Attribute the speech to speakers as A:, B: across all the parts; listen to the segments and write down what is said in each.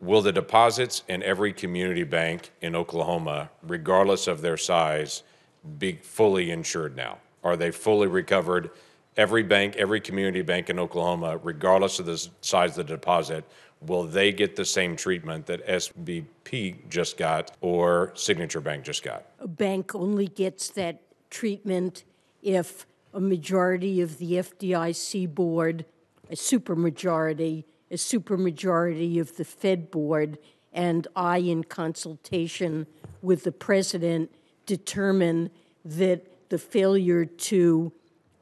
A: Will the deposits in every community bank in Oklahoma, regardless of their size, be fully insured now? Are they fully recovered? Every bank, every community bank in Oklahoma, regardless of the size of the deposit, will they get the same treatment that SVBP just got or Signature Bank just got?
B: A bank only gets that treatment if a majority of the FDIC board, a supermajority of the Fed board, and I, in consultation with the president, determine that the failure to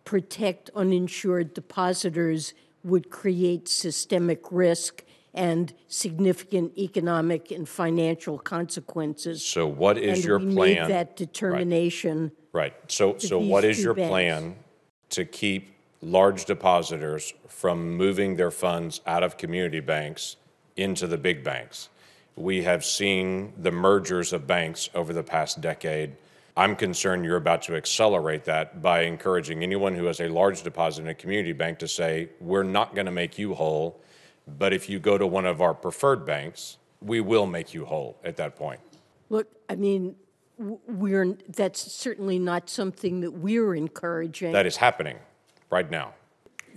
B: protect uninsured depositors would create systemic risk and significant economic and financial consequences.
A: So what is your plan?
B: And we made that determination.
A: Right. So what is your plan to keep large depositors from moving their funds out of community banks into the big banks? We have seen the mergers of banks over the past decade. I'm concerned you're about to accelerate that by encouraging anyone who has a large deposit in a community bank to say, we're not going to make you whole, but if you go to one of our preferred banks, we will make you whole at that point.
B: Look, I mean, that's certainly not something that we're encouraging.
A: That is happening right now.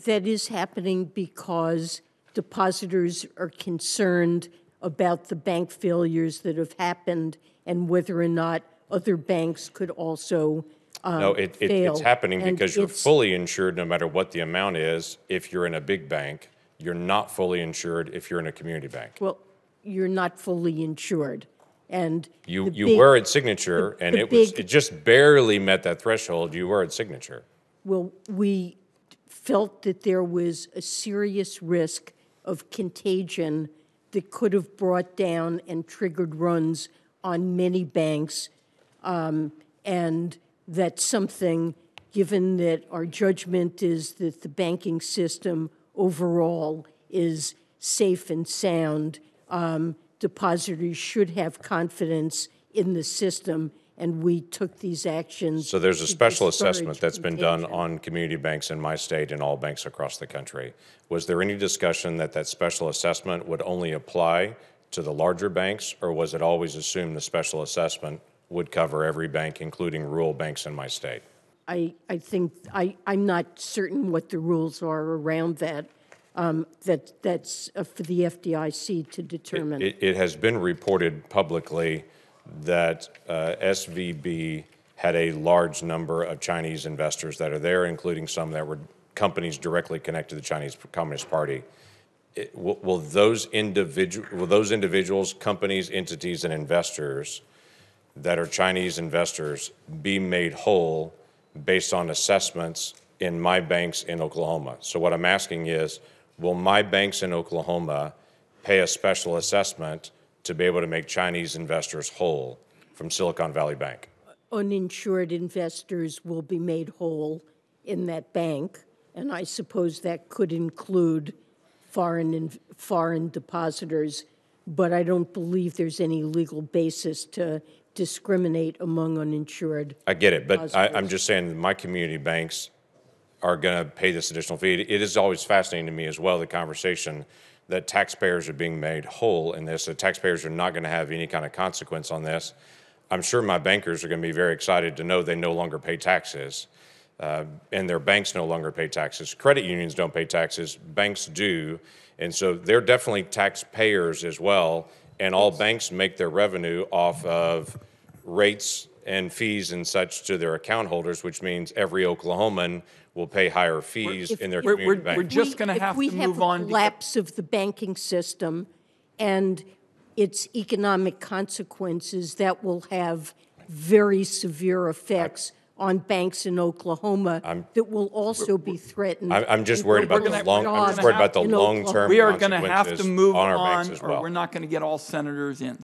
B: That is happening because depositors are concerned about the bank failures that have happened and whether or not other banks could also
A: No,
B: fail.
A: it's happening
B: And
A: because you're fully insured no matter what the amount is if you're in a big bank. You're not fully insured if you're in a community bank.
B: Well, you're not fully insured. And
A: you were at Signature, and it just barely met that threshold. You were at Signature.
B: Well, we felt that there was a serious risk of contagion that could have brought down and triggered runs on many banks, and that's something, given that our judgment is that the banking system overall is safe and sound, depositors should have confidence in the system, and we took these actions.
A: So there's a special assessment that's been done on community banks in my state and all banks across the country. Was there any discussion that that special assessment would only apply to the larger banks, or was it always assumed the special assessment would cover every bank, including rural banks in my state?
B: I think I'm not certain what the rules are around that. That's for the FDIC to determine.
A: It has been reported publicly that SVB had a large number of Chinese investors that are there, including some that were companies directly connected to the Chinese Communist Party. Will those individuals, companies, entities, and investors that are Chinese investors be made whole based on assessments in my banks in Oklahoma? So what I'm asking is, will my banks in Oklahoma pay a special assessment to be able to make Chinese investors whole from Silicon Valley Bank?
B: Uninsured investors will be made whole in that bank, and I suppose that could include foreign depositors, but I don't believe there's any legal basis to discriminate among uninsured.
A: I get it, but I'm just saying my community banks are going to pay this additional fee. It is always fascinating to me as well, the conversation that taxpayers are being made whole in this, that taxpayers are not going to have any kind of consequence on this. I'm sure my bankers are going to be very excited to know they no longer pay taxes, and their banks no longer pay taxes. Credit unions don't pay taxes, banks do, and so they're definitely taxpayers as well, and all banks make their revenue off of rates and fees and such to their account holders, which means every Oklahoman will pay higher fees in their community bank.
C: We're just going to have to move on.
B: If we have a collapse of the banking system and its economic consequences, that will have very severe effects on banks in Oklahoma that will also be threatened.
A: I'm just worried about the long-term
C: We are going to have
A: consequences
C: to move
A: on our banks as well.
C: or we're not going to get all senators in.